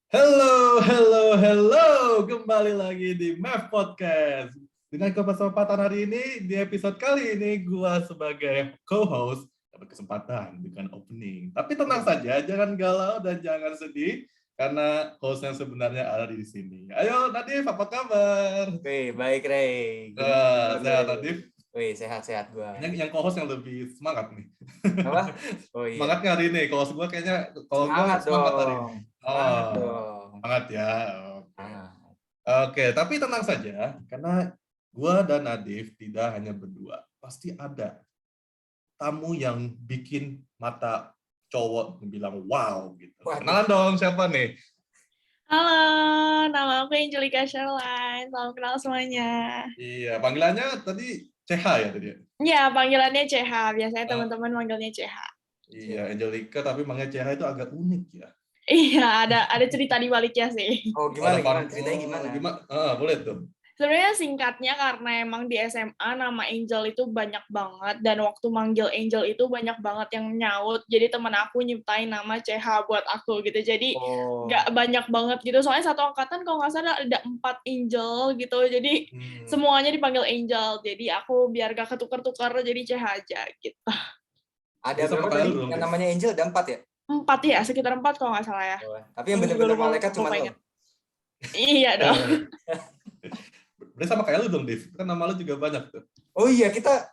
Hello. Kembali lagi di MEF Podcast. Dengan kesempatan hari ini, di episode kali ini, gua sebagai co-host dapat kesempatan dengan opening. Tapi tenang saja, jangan galau dan jangan sedih, karena host yang sebenarnya ada di sini. Ayo, Nadif, apa kabar? Wih, baik, Rey. Gimana kabar lu? Sehat, Nadif. Wih, sehat-sehat gua. Yang co-host yang lebih semangat nih. Apa? Oh iya. Semangatnya hari ini. Kalau gua kayaknya, kalau gua Semangat semangat hari dong. ini. Semangat Oh, dong. semangat ya. Oke. Ah. Oke, tapi tenang saja, karena gua dan Nadif tidak hanya berdua. Pasti ada tamu yang bikin mata cowok bilang wow gitu. Waduh. Kenalan dong, siapa nih? Halo, nama aku Angelica Sherline. Salam kenal semuanya. Iya, panggilannya tadi CH ya tadi ya? Ya, panggilannya CH. Biasanya Oh. teman-teman manggilnya CH. Iya, Angelica, tapi manggilnya CH itu agak unik ya. Iya, ada cerita di baliknya sih. Oh, Ada gimana? Ceritanya gimana? Boleh tuh. Sebenarnya singkatnya karena emang di SMA nama Angel itu banyak banget, dan waktu manggil Angel itu banyak banget yang nyaut. Jadi temen aku nyiptain nama CH buat aku gitu. Jadi nggak banyak banget gitu. Soalnya satu angkatan kalau nggak salah ada 4 Angel gitu. Jadi semuanya dipanggil Angel. Jadi aku biar gak ketukar-tukar jadi CH aja gitu. Ada berapa tadi? Yang namanya Angel ada 4 ya? 4 ya, sekitar 4 kalau nggak salah ya. Oh, tapi yang benar-benar malaikat cuma lo. Iya dong. Berarti sama kayak lu dong, Div. Kan nama lu juga banyak tuh. Oh iya, kita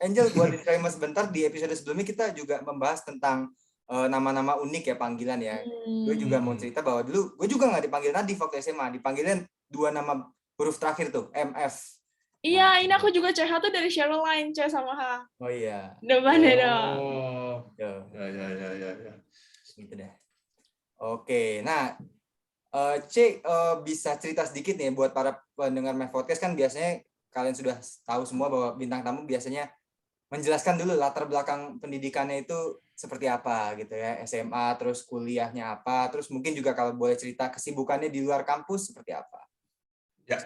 Angel buat disclaimer sebentar, di episode sebelumnya kita juga membahas tentang nama-nama unik ya, panggilan ya. Gue juga mau cerita bahwa dulu gue juga nggak dipanggil Nadif waktu SMA, dipanggilin 2 nama huruf terakhir tuh, MF. Iya, ini aku juga CH tuh dari Sherline, C sama H. Oh iya. Depannya dong. Oh. Ya. Gitu deh. Oke, nah C bisa cerita sedikit nih buat para pendengar MEF Podcast, kan biasanya kalian sudah tahu semua bahwa bintang tamu biasanya menjelaskan dulu latar belakang pendidikannya itu seperti apa gitu ya, SMA, terus kuliahnya apa, terus mungkin juga kalau boleh cerita kesibukannya di luar kampus seperti apa. Ya.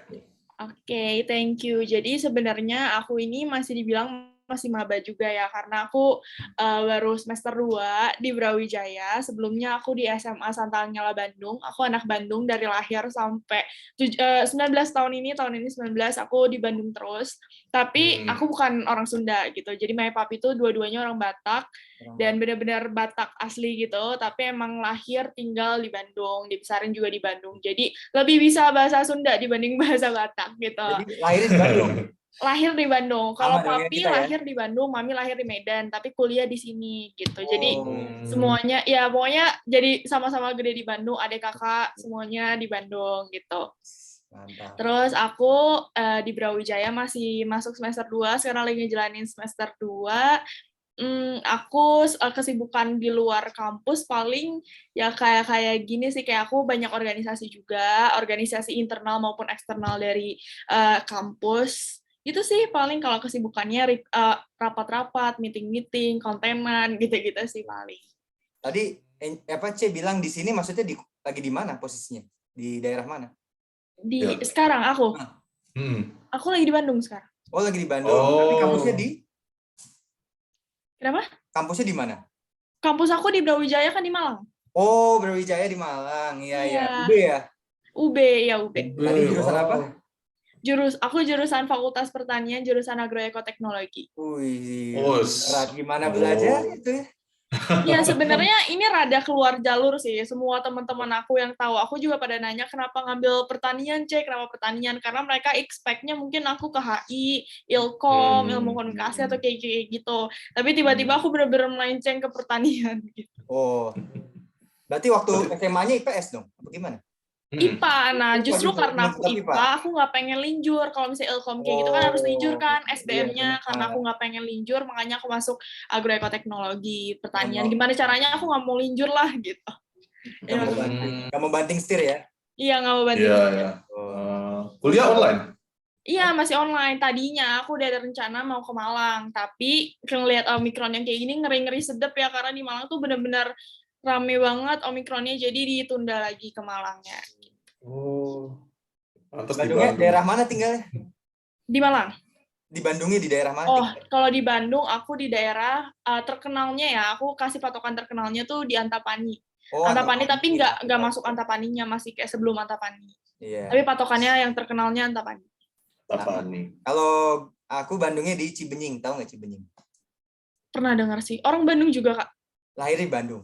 Oke, thank you. Jadi sebenarnya aku ini masih dibilang masih maba juga ya, karena aku baru semester 2 di Brawijaya. Sebelumnya aku di SMA Santa Angela Bandung. Aku anak Bandung dari lahir sampai 19 tahun ini 19 aku di Bandung terus. Tapi aku bukan orang Sunda gitu. Jadi my papi itu dua-duanya orang Batak dan benar-benar Batak asli gitu. Tapi emang lahir tinggal di Bandung, dibesarin juga di Bandung. Jadi lebih bisa bahasa Sunda dibanding bahasa Batak gitu. Jadi lahir di Bandung. Lahir di Bandung. Kalau papi kita, lahir di Bandung, mami lahir di Medan, tapi kuliah di sini gitu. Jadi semuanya ya pokoknya jadi sama-sama gede di Bandung, adik kakak semuanya di Bandung gitu. Mantap. Terus aku di Brawijaya masih masuk semester 2, sekarang lagi ngejalanin semester 2. Aku kesibukan di luar kampus paling ya kayak gini sih, kayak aku banyak organisasi juga, organisasi internal maupun eksternal dari kampus. Itu sih paling kalau kesibukannya rapat-rapat, meeting-meeting, kontenan gitu-gitu sih paling. Tadi C bilang di sini maksudnya lagi di mana posisinya? Di daerah mana? Sekarang aku. Aku lagi di Bandung sekarang. Oh, lagi di Bandung. Tapi kampusnya di? Kenapa? Kampusnya di mana? Kampus aku di Brawijaya kan di Malang. Oh, Brawijaya di Malang. Iya. UB ya? UB. Tadi jurusan apa? Aku jurusan Fakultas Pertanian, jurusan Agroekoteknologi. Wih, gimana belajar itu ya? Ya sebenarnya ini rada keluar jalur sih. Semua teman-teman aku yang tahu, aku juga pada nanya kenapa ngambil pertanian, kenapa pertanian? Karena mereka expect-nya mungkin aku ke HI, Ilkom, ilmu komunikasi atau kayak gitu. Tapi tiba-tiba aku benar-benar melenceng ke pertanian gitu. Oh. Berarti waktu SMA-nya IPS dong? Apa gimana? IPA, nah justru karena aku IPA, aku nggak pengen linjur. Kalau misalnya Ilkom kayak gitu kan harus linjur kan, SBM-nya, karena aku nggak pengen linjur, makanya aku masuk agroekoteknologi, pertanian. Gimana caranya aku nggak mau linjur lah, gitu. Nggak mau banting setir ya? Iya, nggak mau banting setir. Kuliah online? Iya, masih online. Tadinya aku udah ada rencana mau ke Malang, tapi ngeliat Omikron yang kayak gini, ngeri-ngeri sedep ya, karena di Malang tuh bener-bener rame banget Omikronnya, jadi ditunda lagi ke Malangnya. Oh. Bandungnya daerah mana tinggalnya? Di Malang. Di Bandungnya di daerah mana? Oh, kalau di Bandung aku di daerah terkenalnya ya, aku kasih patokan terkenalnya tuh di Antapani. Oh, Antapani tapi Antapani. nggak masuk Antapaninya, masih kayak sebelum Antapani. Iya. Tapi patokannya yang terkenalnya Antapani. Apa nih? Kalau aku Bandungnya di Cibenying, tahu nggak Cibenying? Pernah dengar sih. Orang Bandung juga, Kak. Lahir di Bandung.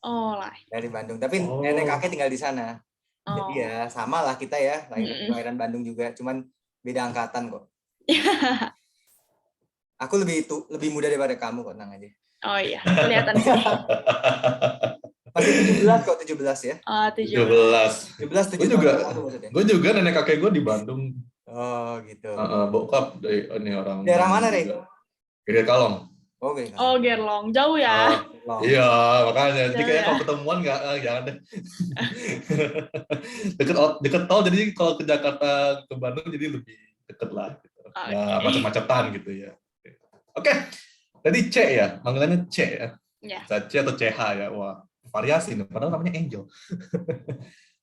Oh lah. Dari Bandung. Tapi Oh. nenek kakek tinggal di sana. Jadi Oh. ya sama lah kita ya, Mm-mm. lahiran Bandung juga, cuman beda angkatan kok. Aku lebih muda daripada kamu kok, tenang aja. Oh iya, kelihatan sih. Masih 17 kok, 17 ya. 17. 17 7 Gue juga, tahun lalu maksudnya. gue juga nenek kakek gue di Bandung. Oh, gitu. Bokap dari ini orang. Daerah Bandung mana, Rey? juga. Gede Kalong. Oh, gitu. Oh, Gerlong. Jauh ya. Iya, makanya. Jadi Jauh kayaknya ya. kalau ketemuan jangan deh. deket tol, jadi kalau ke Jakarta ke Bandung jadi lebih deket lah. Gitu. Nggak macet-macetan gitu ya. Oke. Tadi C ya, panggilannya C ya. Ya. Bisa C atau CH ya. Wah, variasi nih. Padahal namanya Angel.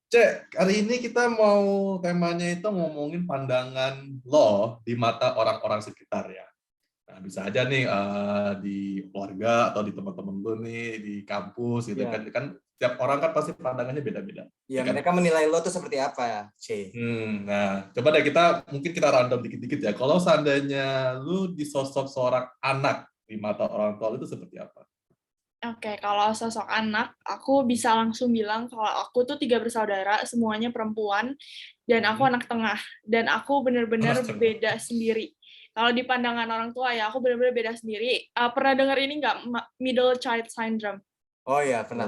C, hari ini kita mau temanya itu ngomongin pandangan lo di mata orang-orang sekitar ya. Nah, bisa aja nih di keluarga atau di teman-teman lo nih di kampus gitu Ya. kan tiap orang kan pasti pandangannya beda-beda. Ya, kan? mereka menilai lo tuh seperti apa ya, C? Nah, coba deh mungkin kita random dikit-dikit ya. Kalau seandainya lu di sosok seorang anak di mata orang tua lu itu seperti apa? Oke, kalau sosok anak, aku bisa langsung bilang kalau aku tuh 3 bersaudara, semuanya perempuan, dan aku anak tengah. Dan aku bener-bener Anak tengah. beda sendiri. Kalau di pandangan orang tua ya, aku bener-bener beda sendiri. Pernah dengar ini nggak, middle child syndrome? Oh ya, pernah.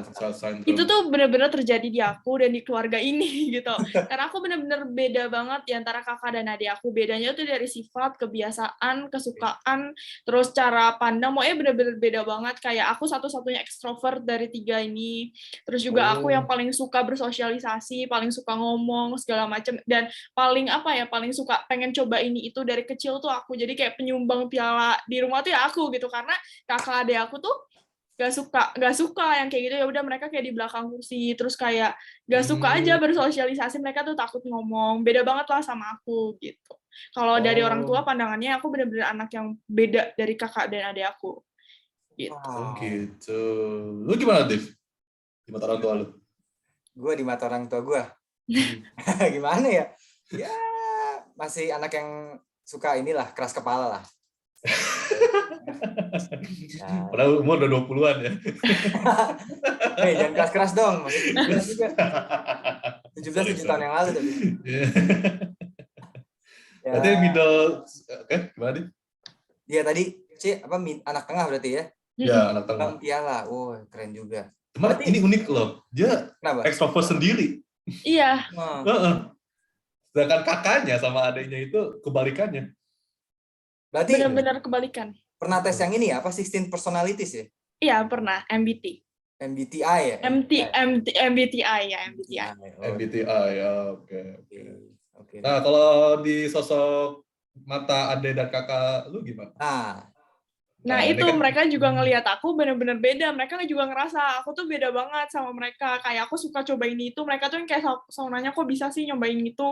Itu tuh benar-benar terjadi di aku dan di keluarga ini gitu. Karena aku benar-benar beda banget di antara kakak dan adik aku. Bedanya tuh dari sifat, kebiasaan, kesukaan, terus cara pandang. Pokoknya benar-benar beda banget. Kayak aku satu-satunya ekstrovert dari 3 ini. Terus juga aku yang paling suka bersosialisasi, paling suka ngomong segala macam, dan paling paling suka pengen coba ini itu dari kecil tuh aku. Jadi kayak penyumbang piala di rumah tuh ya aku gitu. Karena kakak adik aku tuh gak suka yang kayak gitu, ya udah mereka kayak di belakang kursi, terus kayak gak suka aja bersosialisasi, mereka tuh takut ngomong, beda banget lah sama aku gitu. Kalau dari orang tua pandangannya aku bener-bener anak yang beda dari kakak dan adik aku gitu. Oh gitu. Lu gimana, Div? Di mata orang tua lu? Gue di mata orang tua gue gimana ya? Ya masih anak yang suka inilah, keras kepala lah. Padahal umur udah 20-an ya. Jangan keras-keras dong, masih 17 juga. 17 7 tahun yang lalu tadi. Berarti middle, oke, gimana nih? Iya tadi, anak tengah berarti ya? Ya, anak tengah. Piala, keren juga. Cuman ini unik loh, dia ekstrovert sendiri. Iya. Sedangkan kakaknya sama adiknya itu kebalikannya. Berarti benar-benar kebalikan. Pernah tes yang ini ya, apa 16 personalities ya? Iya, pernah, MBTI ya? MBTI ya, MBTI ya, oke. Nah, kalau di sosok mata adik dan kakak lu gimana? Nah itu kan, mereka juga ngelihat aku bener-bener beda, mereka juga ngerasa aku tuh beda banget sama mereka, kayak aku suka cobain itu, mereka tuh yang kayak selalu nanya kok bisa sih nyobain itu,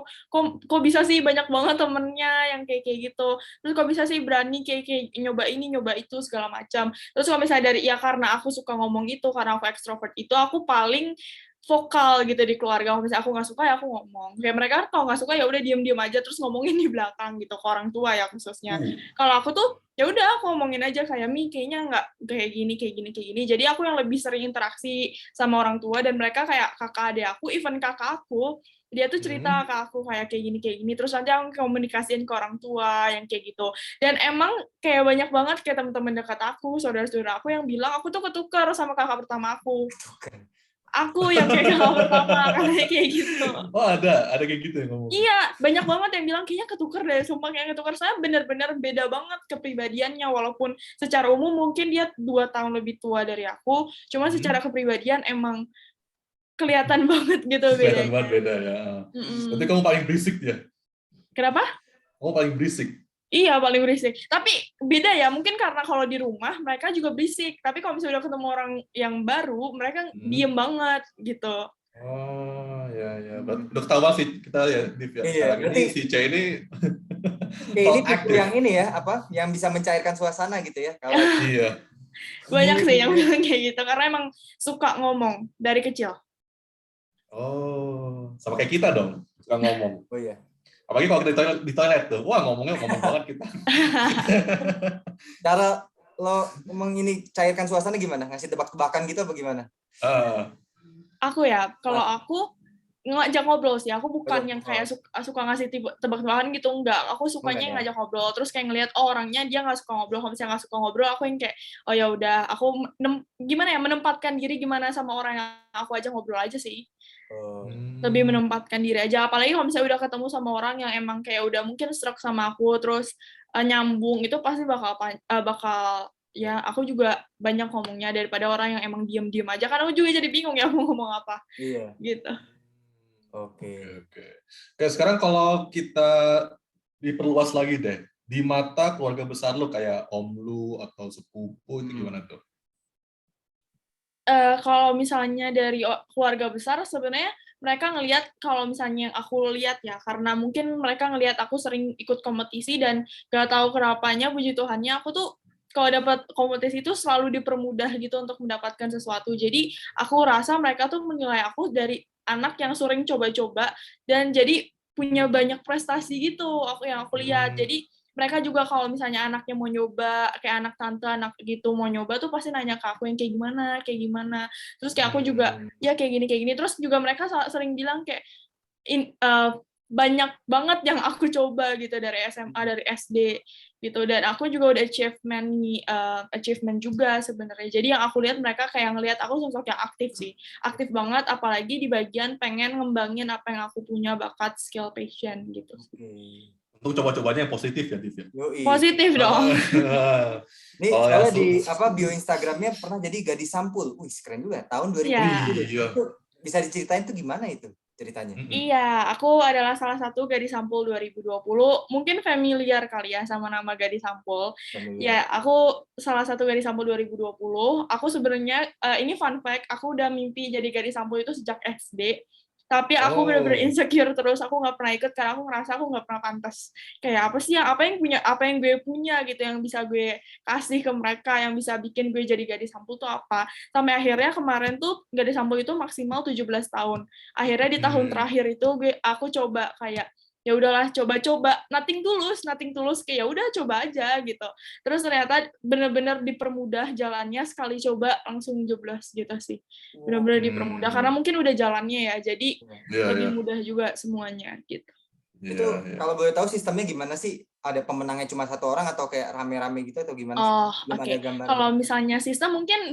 kok bisa sih banyak banget temennya yang kayak gitu, terus kok bisa sih berani kayak nyoba ini nyoba itu segala macam. Terus kalau misalnya karena aku suka ngomong itu, karena aku ekstrovert itu, aku paling vokal gitu di keluarga. Kalau misalnya aku nggak suka ya aku ngomong. Kayak mereka kalau nggak suka ya udah diem aja terus ngomongin di belakang gitu ke orang tua ya khususnya. Kalau aku tuh ya udah aku ngomongin aja kayak kayaknya nggak kayak gini. Jadi aku yang lebih sering interaksi sama orang tua, dan mereka kayak kakak adik aku, even kakak aku dia tuh cerita ke aku kayak gini terus nanti aku komunikasiin ke orang tua yang kayak gitu. Dan emang kayak banyak banget kayak teman-teman dekat aku, saudara-saudara aku yang bilang aku tuh ketukar sama kakak pertama aku. Aku yang kayak kakak pertama kayak gitu. Oh ada kayak gitu ya ngomong. Iya, banyak banget yang bilang kayaknya ketukar deh, sumpah kayak ketukar. Saya benar-benar beda banget kepribadiannya, walaupun secara umum mungkin dia 2 tahun lebih tua dari aku, cuma secara kepribadian emang kelihatan banget gitu bedanya. Kelihatan banget beda ya. Berarti kamu paling berisik ya? Kenapa? Kamu paling berisik. Iya, paling berisik. Tapi beda ya, mungkin karena kalau di rumah mereka juga berisik. Tapi kalau misalnya udah ketemu orang yang baru, mereka diem banget gitu. Oh, ya. Udah ketawa sih kita ya, Div ya. Iya, sekarang ini si C ini ini tipe yang ini ya, yang bisa mencairkan suasana gitu ya. Kalau iya. Banyak sih yang bilang kayak gitu karena emang suka ngomong dari kecil. Oh, sama kayak kita dong, suka ngomong. Oh iya. Apalagi kalau kita di toilet tuh, wah ngomong banget kita. Cara lo emang ini cairkan suasana gimana? Ngasih tebak-tebakan gitu apa gimana? Aku ya, kalau aku ngajak ngobrol sih. Aku bukan Ngajak yang ngobrol. kayak suka ngasih tebak-tebakan gitu, enggak. Aku sukanya Enggak ya? ngajak ngobrol. Terus kayak ngelihat orangnya dia nggak suka ngobrol. Kalau misalnya nggak suka ngobrol, aku yang kayak oh ya udah, aku gimana ya menempatkan diri gimana sama orang yang aku ajak ngobrol aja sih. Oh. Lebih menempatkan diri aja. Apalagi kalau misalnya udah ketemu sama orang yang emang kayak udah mungkin struck sama aku, terus nyambung itu pasti bakal ya aku juga banyak ngomongnya daripada orang yang emang diem-diem aja. Karena aku juga jadi bingung ya mau ngomong apa. Iya. Gitu. Oke. Oke, sekarang kalau kita diperluas lagi deh, di mata keluarga besar lu kayak om lu atau sepupu itu gimana tuh? Kalau misalnya dari keluarga besar sebenarnya mereka ngelihat kalau misalnya yang aku lihat ya karena mungkin mereka ngelihat aku sering ikut kompetisi dan gak tahu kenapanya puji Tuhannya aku tuh kalau dapat kompetisi itu selalu dipermudah gitu untuk mendapatkan sesuatu. Jadi aku rasa mereka tuh menilai aku dari anak yang sering coba-coba dan jadi punya banyak prestasi gitu yang aku lihat. Jadi mereka juga kalau misalnya anaknya mau nyoba, kayak anak tante, anak gitu mau nyoba tuh pasti nanya ke aku yang kayak gimana. Terus kayak aku juga, ya kayak gini. Terus juga mereka sering bilang kayak, banyak banget yang aku coba gitu dari SMA, dari SD gitu. Dan aku juga udah achievement juga sebenarnya. Jadi yang aku lihat mereka kayak ngelihat aku sosok yang aktif sih. Aktif banget, apalagi di bagian pengen ngembangin apa yang aku punya, bakat, skill, passion gitu. Untuk coba-cobanya yang positif ya, Div ya? Yoi. Positif dong. Ini soalnya di bio Instagramnya pernah jadi gadis sampul. Wih, keren juga. Tahun 2020. Iya. Itu bisa diceritain tuh gimana itu ceritanya? Iya, aku adalah salah satu gadis sampul 2020. Mungkin familiar kali ya sama nama gadis sampul. Ya, aku salah satu gadis sampul 2020. Aku sebenarnya ini fun fact, aku udah mimpi jadi gadis sampul itu sejak SD. Tapi aku benar-benar insecure terus, aku nggak pernah ikut karena aku ngerasa aku nggak pernah pantas. Kayak apa sih apa yang gue punya gitu, yang bisa gue kasih ke mereka, yang bisa bikin gue jadi gadis sampul tuh apa. Sampai akhirnya kemarin tuh gadis sampul itu maksimal 17 tahun. Akhirnya di tahun terakhir itu aku coba kayak ya udahlah coba-coba, nothing tulus kayak ya udah coba aja gitu. Terus ternyata benar-benar dipermudah jalannya, sekali coba langsung 17 gitu sih. Benar-benar dipermudah karena mungkin udah jalannya ya, jadi lebih mudah juga semuanya gitu. Itu kalau boleh tahu sistemnya gimana sih? Ada pemenangnya cuma satu orang atau kayak rame-rame gitu atau gimana sih? Oke. Kalau misalnya sistem mungkin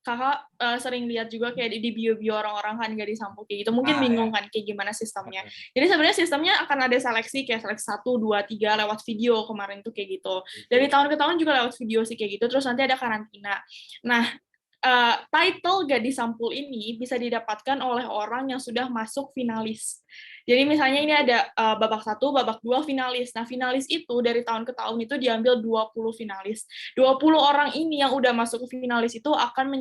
kakak sering lihat juga kayak di bio-bio orang-orang kan gadis sampul kayak gitu. Mungkin bingung kan kayak gimana sistemnya. Jadi sebenarnya sistemnya akan ada seleksi kayak seleksi 1, 2, 3 lewat video kemarin tuh kayak gitu. Dari tahun ke tahun juga lewat video sih kayak gitu. Terus nanti ada karantina. Nah, title gadis sampul ini bisa didapatkan oleh orang yang sudah masuk finalis. Jadi misalnya ini ada babak 1, babak 2 finalis. Nah, finalis itu dari tahun ke tahun itu diambil 20 finalis. 20 orang ini yang udah masuk ke finalis itu akan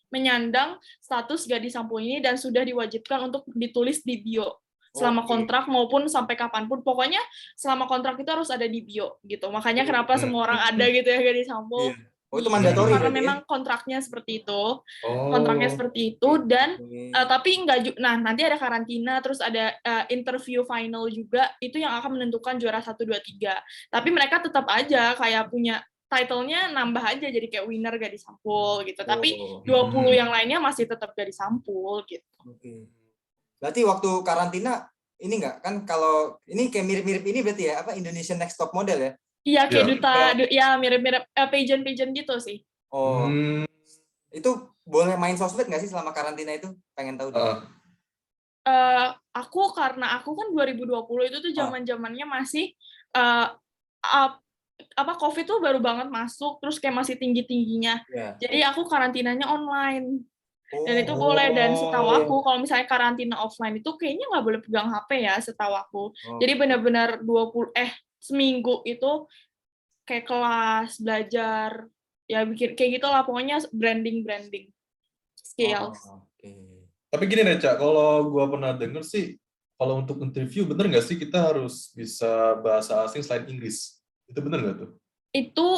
menyandang status gadis sampul ini dan sudah diwajibkan untuk ditulis di bio. Selama kontrak maupun sampai kapanpun. Pokoknya selama kontrak itu harus ada di bio gitu. Makanya kenapa semua orang ada gitu ya gadis sampul. Oh, itu mandatori karena memang kontraknya seperti itu. Kontraknya seperti itu dan tapi enggak, nah nanti ada karantina, terus ada interview final juga, itu yang akan menentukan juara 1, 2, 3. Tapi mereka tetap aja kayak punya title-nya nambah aja jadi kayak winner gadis sampul gitu. Tapi 20 yang lainnya masih tetap gadis sampul gitu. Berarti waktu karantina ini enggak kan, kalau ini kayak mirip-mirip ini berarti ya, apa Indonesian Next Top Model ya? Iya, kayak duta, ya mirip-mirip pageant gitu sih. Oh, itu boleh main sosmed nggak sih selama karantina itu? Pengen tahu deh. Karena aku kan 2020 itu tuh zaman-zamannya masih COVID tuh baru banget masuk, terus kayak masih tinggi-tingginya. Jadi aku karantinanya online. Dan itu boleh, dan setahu aku kalau misalnya karantina offline itu kayaknya nggak boleh pegang HP ya, setahu aku. Jadi benar-benar seminggu itu kayak kelas belajar ya, bikin kayak gitulah pokoknya, branding skills. Tapi gini deh Cak, kalau gue pernah denger sih kalau untuk interview bener nggak sih kita harus bisa bahasa asing selain Inggris? Itu bener nggak tuh? itu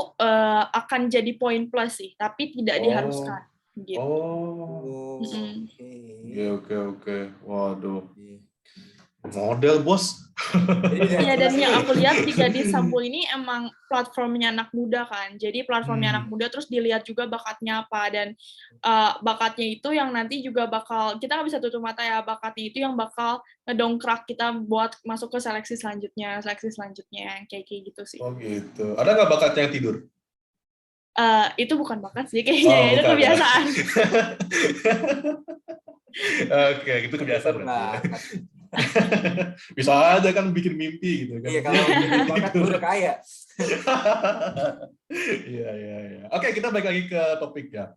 akan jadi poin plus sih, tapi tidak diharuskan gitu. Oh. Mm-mm. Oke. Waduh. Iya. Model, Bos. Jadi Iya, dan yang aku lihat di Gadis Sampo ini emang platformnya anak muda kan. Jadi platformnya anak muda, terus dilihat juga bakatnya apa. Dan bakatnya itu yang nanti juga bakal, kita nggak bisa tutup mata ya, bakatnya itu yang bakal ngedongkrak kita buat masuk ke seleksi selanjutnya, kayak gitu sih. Oh gitu. Ada nggak bakat yang tidur? Itu bukan bakat sih kayaknya, ya, itu Bukan, ya. kebiasaan. Oke, itu kebiasaan Itu berarti ya. bakat. Bisa aja kan bikin mimpi gitu kan. Iya, kalau bikin bakat gue udah kaya. Iya. Oke, kita balik lagi ke topik ya.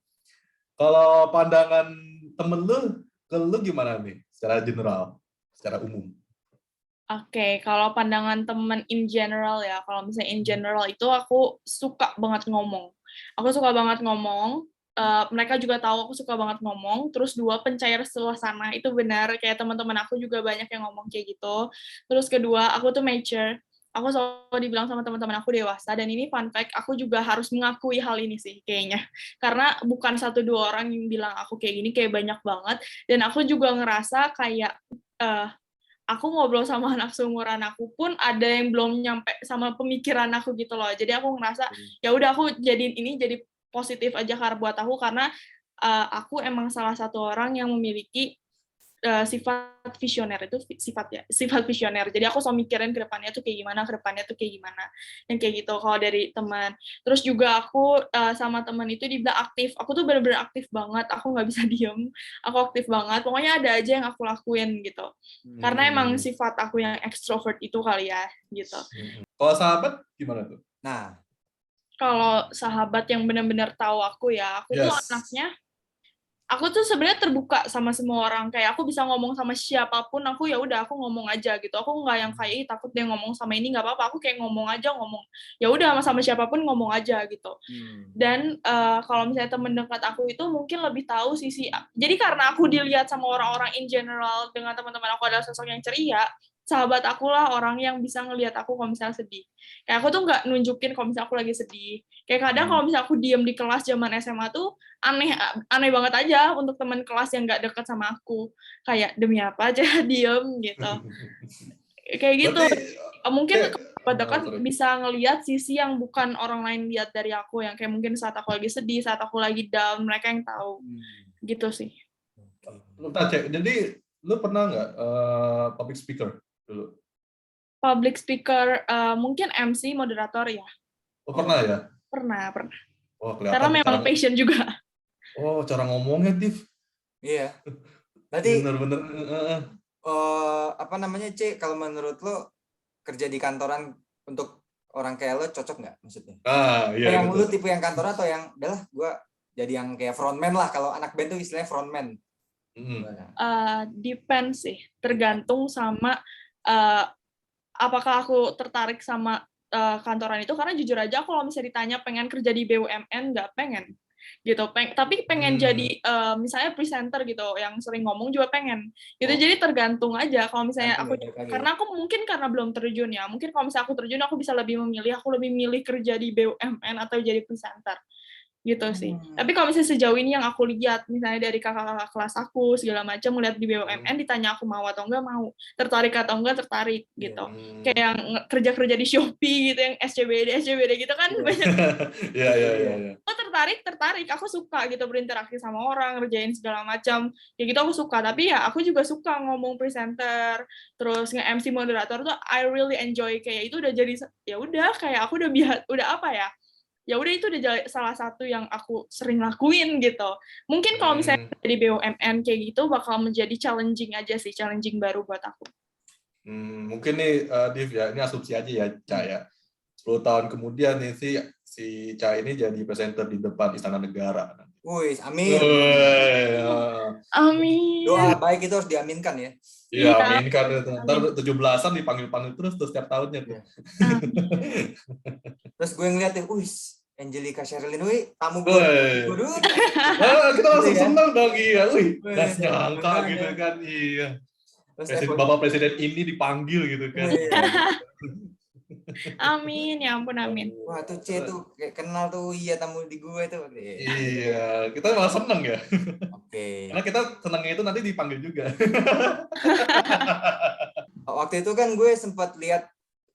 Kalau pandangan temen lu, ke lu gimana nih? Secara general, secara umum. Oke, kalau pandangan temen in general ya, kalau misalnya in general itu aku suka banget ngomong. Aku suka banget ngomong, mereka juga tahu aku suka banget ngomong. Terus 2, pencair suasana, itu benar, kayak teman-teman aku juga banyak yang ngomong kayak gitu. Terus kedua, aku tuh mature. Aku selalu dibilang sama teman-teman aku dewasa, dan ini fun fact, aku juga harus mengakui hal ini sih kayaknya. Karena bukan 1-2 orang yang bilang aku kayak gini, kayak banyak banget. Dan aku juga ngerasa kayak, aku ngobrol sama anak seumuran aku pun ada yang belum nyampe sama pemikiran aku gitu loh. Jadi aku ngerasa ya udah aku jadiin ini jadi positif aja buat aku, karena aku emang salah satu orang yang memiliki sifat visioner, itu sifat visioner. Jadi aku selalu mikirin ke depannya tuh kayak gimana, yang kayak gitu kalau dari teman. Terus juga aku sama teman itu dibilang aktif. Aku tuh bener-bener aktif banget, aku nggak bisa diem, aku aktif banget. Pokoknya ada aja yang aku lakuin gitu. Karena emang sifat aku yang extrovert itu kali ya gitu. Kalau sahabat gimana tuh? Nah, Kalau sahabat yang benar-benar tahu aku ya, aku tuh anaknya, aku tuh sebenarnya terbuka sama semua orang. Kayak aku bisa ngomong sama siapapun, aku ya udah aku ngomong aja gitu. Aku nggak yang kayak takut dia ngomong sama ini, nggak apa-apa. Aku kayak ngomong aja, ya udah sama siapapun ngomong aja gitu. Dan kalau misalnya temen dekat aku itu mungkin lebih tahu sisi. Jadi karena aku dilihat sama orang-orang in general dengan teman-teman aku adalah sosok yang ceria, sahabat aku lah orang yang bisa ngelihat aku kalau misalnya sedih. Kayak aku tuh nggak nunjukin kalau misalnya aku lagi sedih. Kayak kadang kalau misalnya aku diem di kelas zaman SMA tuh aneh banget aja untuk teman kelas yang nggak dekat sama aku. Kayak demi apa aja diem gitu. Kayak gitu. Mungkin kalau dekat bisa ngelihat sisi yang bukan orang lain lihat dari aku, yang kayak mungkin saat aku lagi sedih, saat aku lagi down, mereka yang tahu. Gitu sih. Jadi lu pernah nggak public speaker dulu? Public speaker, mungkin MC, moderator ya. Oh, pernah ya? Pernah. Oh, kelihatan. Karena memang passion juga. Oh, cara ngomongnya, Div. Iya. Berarti bener-bener. Apa namanya, C? Kalau menurut lo kerja di kantoran untuk orang kayak lo cocok nggak maksudnya? Iya. Yang lu tipe yang kantoran atau yang, udahlah gue jadi yang kayak frontman lah. Kalau anak band tuh istilahnya frontman. Depends sih, tergantung sama apakah aku tertarik sama kantoran itu. Karena jujur aja kalau misalnya ditanya pengen kerja di BUMN, nggak pengen gitu. Tapi pengen jadi misalnya presenter gitu, yang sering ngomong juga pengen gitu. Jadi tergantung aja kalau misalnya aku, karena aku mungkin karena belum terjun ya, mungkin kalau misalnya aku terjun aku bisa lebih memilih, aku lebih milih kerja di BUMN atau jadi presenter gitu sih. Tapi kalau misalnya sejauh ini yang aku lihat, misalnya dari kakak-kakak kelas aku segala macam, melihat di BUMN, ditanya aku mau atau enggak mau, tertarik atau enggak tertarik gitu. Kayak yang kerja-kerja di Shopee gitu, yang SCBD gitu kan banyak. Iya. Aku tertarik, aku suka gitu berinteraksi sama orang, ngerjain segala macam. Ya gitu aku suka, tapi ya aku juga suka ngomong presenter, terus nge-MC moderator tuh I really enjoy. Kayak itu udah jadi, ya udah kayak aku udah apa ya? Ya udah itu udah salah satu yang aku sering lakuin gitu. Mungkin kalau misalnya di BUMN kayak gitu bakal menjadi challenging baru buat aku. Mungkin nih Div ya, ini asumsi aja ya, Ca ya. 10 tahun kemudian nih si Ca ini jadi presenter di depan Istana Negara. Wih, amin. Amin. Doa baik itu harus diaminkan ya. Iya, aminkan. Ntar 17-an dipanggil-panggil terus setiap tahunnya tuh. Terus gue ngeliat tuh, Angelica Sherilyn, tamu gue. Kita langsung seneng dong, iya. Gak nyangka gitu kan, iya. Bapak Presiden ini dipanggil gitu kan. Amin, ya ampun, amin. Wah tuh C tuh kayak kenal tuh, iya tamu di gue tuh. Iya, kita malah seneng ya. Oke. Karena kita senengnya itu nanti dipanggil juga. Waktu itu kan gue sempat lihat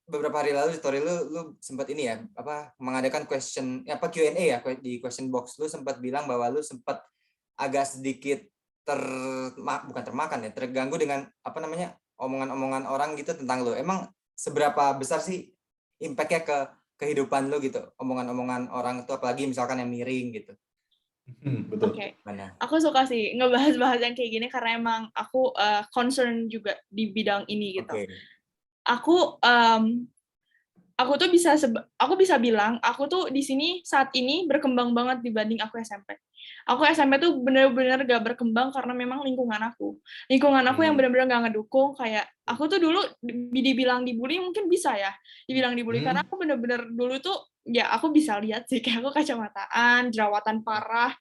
beberapa hari lalu di story lu sempat ini ya, apa mengadakan Q&A ya di question box. Lu sempat bilang bahwa lu sempat agak sedikit bukan termakan ya, terganggu dengan apa namanya omongan-omongan orang gitu tentang lu. Emang seberapa besar sih impact-nya ke kehidupan lu gitu, omongan-omongan orang itu, apalagi misalkan yang miring gitu. Betul. Oke. Mana? Aku suka sih ngebahas-bahas yang kayak gini karena emang aku concern juga di bidang ini gitu. Oke. Aku tuh bisa bilang aku tuh di sini saat ini berkembang banget dibanding aku SMP. Aku SMP tuh bener-bener gak berkembang karena memang lingkungan aku yang bener-bener gak ngedukung. Kayak aku tuh dulu dibilang dibully, mungkin bisa ya dibilang dibully karena aku bener-bener dulu tuh ya aku bisa lihat sih kayak aku kacamataan, jerawatan parah.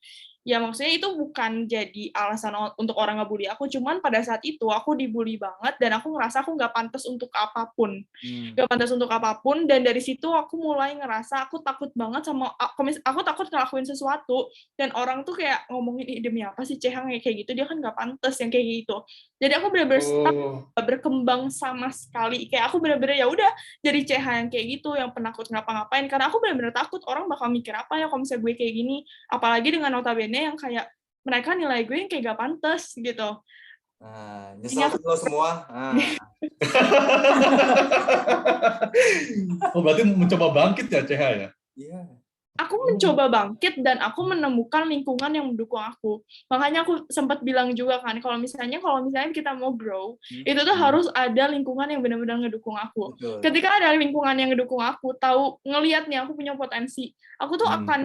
Ya maksudnya itu bukan jadi alasan untuk orang ngebully aku, cuman pada saat itu aku dibully banget dan aku ngerasa aku nggak pantas untuk apapun. Nggak pantas untuk apapun, dan dari situ aku mulai ngerasa aku takut banget sama, aku takut ngelakuin sesuatu, dan orang tuh kayak ngomongin, ih demi apa sih Cehang kayak gitu, dia kan nggak pantas yang kayak gitu. Jadi aku bener-bener stuck, gak berkembang sama sekali. Kayak aku bener-bener ya udah jadi CH yang kayak gitu, yang penakut ngapa-ngapain, karena aku bener-bener takut orang bakal mikir apa ya kalau misalnya gue kayak gini, apalagi dengan notabene yang kayak mereka nilai gue yang kayak gak pantas gitu. Nyesel lo semua. Oh, berarti mencoba bangkit ya CH ya? Iya. Aku mencoba bangkit dan aku menemukan lingkungan yang mendukung aku. Makanya aku sempat bilang juga kan, kalau misalnya kita mau grow, itu tuh harus ada lingkungan yang benar-benar ngedukung aku. Betul. Ketika ada lingkungan yang ngedukung aku, tahu ngelihat nih aku punya potensi, aku tuh akan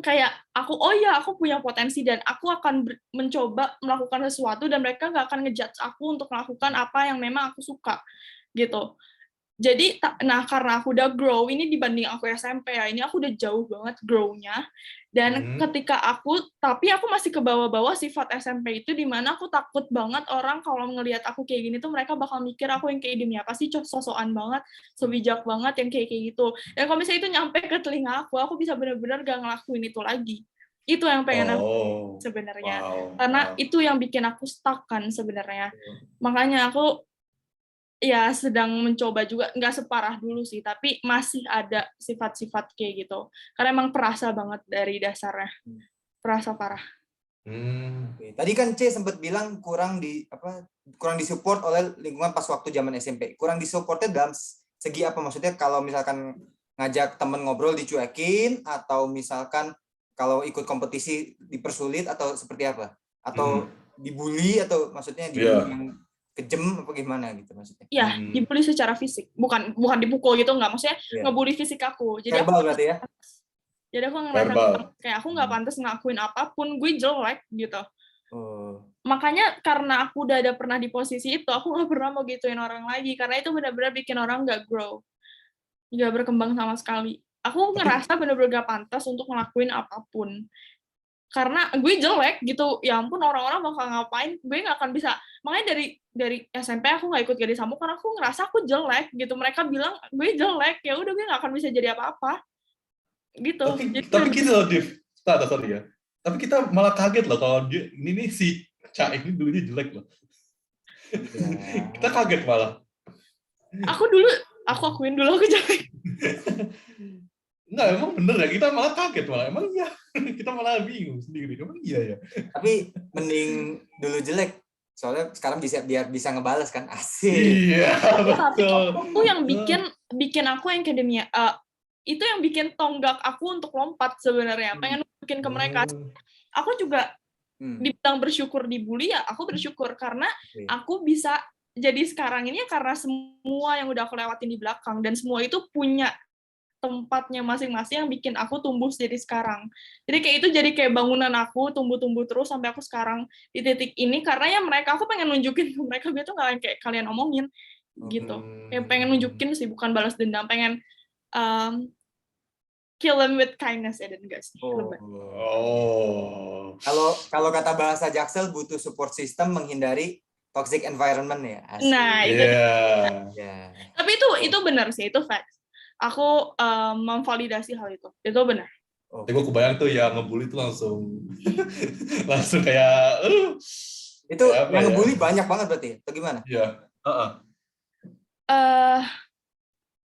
kayak aku punya potensi dan aku akan mencoba melakukan sesuatu, dan mereka nggak akan ngejudge aku untuk melakukan apa yang memang aku suka gitu. Jadi, karena aku udah grow, ini dibanding aku SMP ya, ini aku udah jauh banget grow-nya. Dan tapi aku masih ke bawah-bawah sifat SMP itu, di mana aku takut banget orang kalau ngelihat aku kayak gini tuh, mereka bakal mikir aku yang kayak demi apa sih, sosokan banget, sebijak banget yang kayak gitu. Dan kalau misalnya itu nyampe ke telinga aku bisa benar-benar gak ngelakuin itu lagi. Itu yang pengen aku sebenarnya. Karena itu yang bikin aku stuck kan sebenarnya. Makanya aku ya sedang mencoba juga, nggak separah dulu sih, tapi masih ada sifat-sifat kayak gitu. Karena emang perasa banget dari dasarnya, perasa parah. Tadi kan C sempat bilang kurang disupport oleh lingkungan pas waktu zaman SMP. Kurang disupportnya dalam segi apa? Maksudnya kalau misalkan ngajak temen ngobrol dicuekin, atau misalkan kalau ikut kompetisi dipersulit, atau seperti apa? Atau dibully, atau maksudnya dibully yang kejem apa gimana gitu maksudnya? Iya, dibully secara fisik, bukan dipukul gitu, nggak, maksudnya ngebully fisik aku. Jadi verbal berarti ya? Jadi aku ngerasa kayak aku nggak pantas ngakuin apapun, gue jelek gitu. Makanya karena aku udah ada pernah di posisi itu, aku nggak pernah mau gituin orang lagi, karena itu benar-benar bikin orang nggak grow, nggak berkembang sama sekali. Aku ngerasa benar-benar gak pantas untuk ngelakuin apapun. Karena gue jelek gitu, ya ampun orang-orang bakal ngapain, gue nggak akan bisa. Makanya dari SMP aku nggak ikut Gadis Samuk karena aku ngerasa aku jelek gitu. Mereka bilang gue jelek, ya udah gue nggak akan bisa jadi apa-apa gitu. Tapi gitu loh, Div. Sorry ya. Tapi kita malah kaget loh kalau ini si Ca ini dulunya jelek loh. Kita kaget malah. Aku akuin dulu aku jelek. Enggak, emang bener ya, kita malah kaget malah. Emang iya, kita malah bingung sendiri. Emang iya ya. Tapi mending dulu jelek, soalnya sekarang biar bisa ngebales kan, asik. Iya, betul. Tapi itu yang bikin aku yang akademia, itu yang bikin tonggak aku untuk lompat sebenarnya. Pengen bikin ke mereka. Aku juga dibilang bersyukur dibully ya, aku bersyukur karena aku bisa jadi sekarang ini ya karena semua yang udah aku lewatin di belakang, dan semua itu punya tempatnya masing-masing yang bikin aku tumbuh jadi sekarang. Jadi kayak itu jadi kayak bangunan aku tumbuh terus sampai aku sekarang di titik ini, karena ya aku pengen nunjukin ke mereka, gue tuh nggak kayak kalian omongin gitu. Kayak pengen nunjukin sih, bukan balas dendam, pengen kill them with kindness ya, dan enggak sih. Kalau kata bahasa Jaksel, butuh support system menghindari toxic environment ya. Asik. Nah, itu. Iya. Ya. Tapi itu benar sih, itu facts. Aku memvalidasi hal itu. Itu benar. Tapi gue kebayang tuh yang ngebully tuh langsung langsung kayak Itu kayak apa yang ya? ngebully banyak banget berarti, atau gimana? Iya. Heeh. eh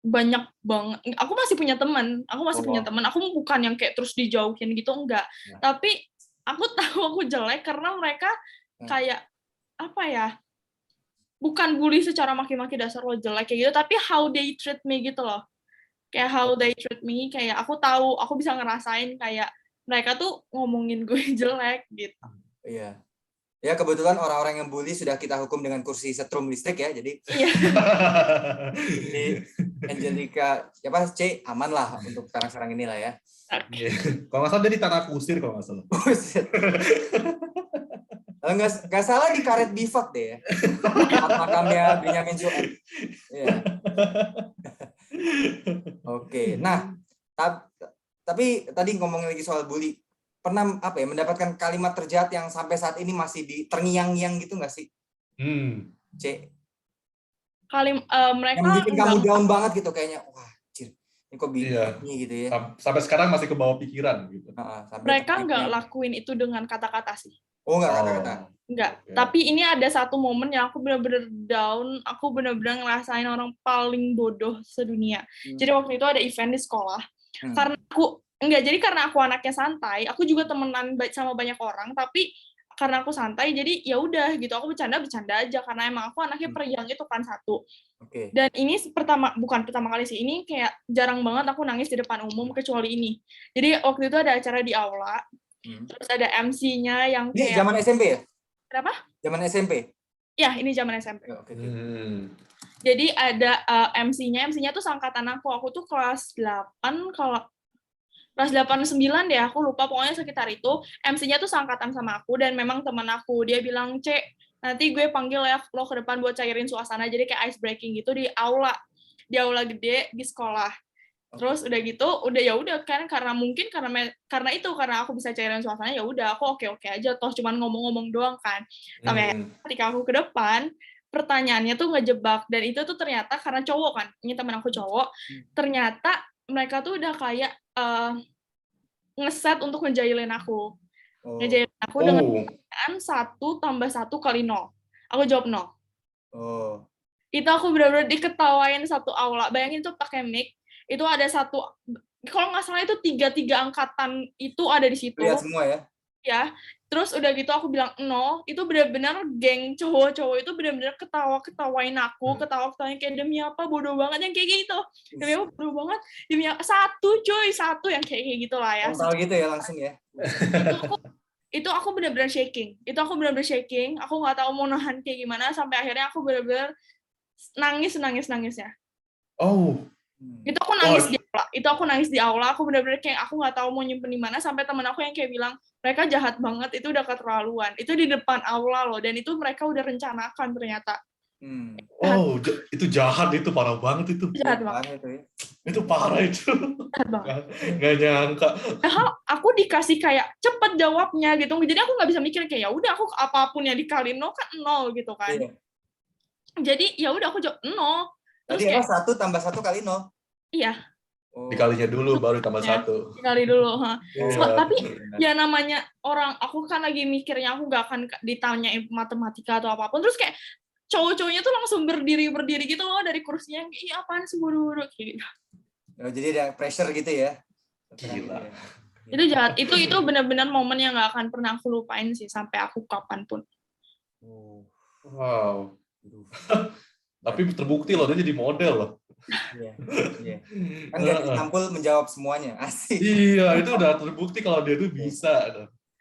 Banyak banget. Aku masih punya teman. Aku bukan yang kayak terus dijauhin gitu, enggak. Ya. Tapi aku tahu aku jelek karena mereka kayak apa ya? Bukan bully secara maki-maki dasar lo jelek kayak gitu, tapi how they treat me gitu loh. Kayak how they treat me, kayak aku tahu, aku bisa ngerasain kayak mereka tuh ngomongin gue jelek gitu. Iya. Ya kebetulan orang-orang yang bully sudah kita hukum dengan kursi setrum listrik ya. Jadi Iya. Jadi Angelica siapa C aman lah untuk sekarang-sekarang ini lah ya. Kalau nggak salah dia di tanah kusir kalau nggak salah. Buset. Nggak salah di karet bifak deh ya. Makamnya Benyamin Sueb. Iya. Oke. Nah, tapi tadi ngomongin lagi soal bully. Pernah apa ya mendapatkan kalimat terjahat yang sampai saat ini masih di terngiang-ngiang gitu nggak sih? C. Mereka Yang bikin kamu down banget gitu kayaknya. Wah, cir. Ini kok Iya. begini gitu ya. Sampai sekarang masih ke bawah pikiran gitu. Mereka nggak lakuin itu dengan kata-kata sih. Oh, nggak kata-kata. Enggak. Okay. Tapi ini ada satu momen yang aku benar-benar down. Aku benar-benar ngerasain orang paling bodoh sedunia. Jadi waktu itu ada event di sekolah. Karena aku anaknya santai, aku juga temenan sama banyak orang, tapi karena aku santai, jadi ya udah gitu, aku bercanda aja karena emang aku anaknya periang itu kan satu. Okay. Dan ini bukan pertama kali sih, ini kayak jarang banget aku nangis di depan umum kecuali ini. Jadi waktu itu ada acara di aula, terus ada MC-nya yang kayak. Ini zaman SMP ya? Kenapa? Zaman SMP. Ya, ini zaman SMP. Okay. Jadi ada MC-nya tuh seangkatan aku tuh kelas 8 kalau kelas 8-9 deh, aku lupa, pokoknya sekitar itu. MC-nya tuh seangkatan sama aku, dan memang teman aku. Dia bilang, Cek, nanti gue panggil ya lo ke depan buat cairin suasana, jadi kayak ice breaking gitu di aula gede di sekolah. Terus udah gitu, udah kan, karena aku bisa cairin suasana, ya udah aku oke aja, toh cuman ngomong-ngomong doang kan. Tapi ketika aku ke depan, pertanyaannya tuh ngejebak, dan itu tuh ternyata karena cowok kan, ini teman aku cowok, ternyata mereka tuh udah kayak ngeset untuk ngejailin aku. Ngejailin aku dengan pertanyaan 1+1 × 0. Aku jawab 0. Itu aku benar-benar diketawain satu aula. Bayangin tuh pakai mic, itu ada satu, kalau nggak salah itu 3 angkatan itu ada di situ. Lihat semua ya? Ya. Terus udah gitu aku bilang 0, itu benar-benar geng cowok-cowok itu benar-benar ketawain aku, ketawain kayak demi apa bodoh banget yang kayak gitu. Demi apa bodoh banget? Demi satu yang kayak gitu lah ya. Tahu gitu ya langsung ya. Itu aku benar-benar shaking. Aku nggak tahu mau nahan kayak gimana sampai akhirnya aku benar-benar nangisnya. Itu aku nangis di aula. Aku benar-benar kayak aku nggak tahu mau nyimpen di mana, sampai teman aku yang kayak bilang mereka jahat banget, itu udah keterlaluan. Itu di depan aula loh, dan itu mereka udah rencanakan ternyata. Itu jahat, itu parah banget itu. Jahat banget. Itu parah itu. Jahat banget. Nggak nyangka. Aku dikasih kayak cepet jawabnya gitu, jadi aku nggak bisa mikir kayak ya udah aku apapun yang dikali 0 kan 0 gitu kan. Iya. Jadi ya udah aku jawab 0. Tadi kayak 1+1 × 0. Iya. Dikalinya dulu baru tambah 1. Dikali dulu. Tapi ya namanya orang, aku kan lagi mikirnya aku nggak akan ditanyain matematika atau apapun, terus kayak cowok-cowoknya tuh langsung berdiri gitu loh dari kursinya, ih apaan sih bodoh gitu. Jadi ada pressure gitu ya. Gila. Itu jahat. Itu benar-benar momen yang nggak akan pernah aku lupain sih sampai aku kapanpun. Wow. Tapi terbukti loh, dia jadi model loh. Iya. Kan Gadis Sampul menjawab semuanya. Asik. Iya, itu udah terbukti kalau dia tuh bisa.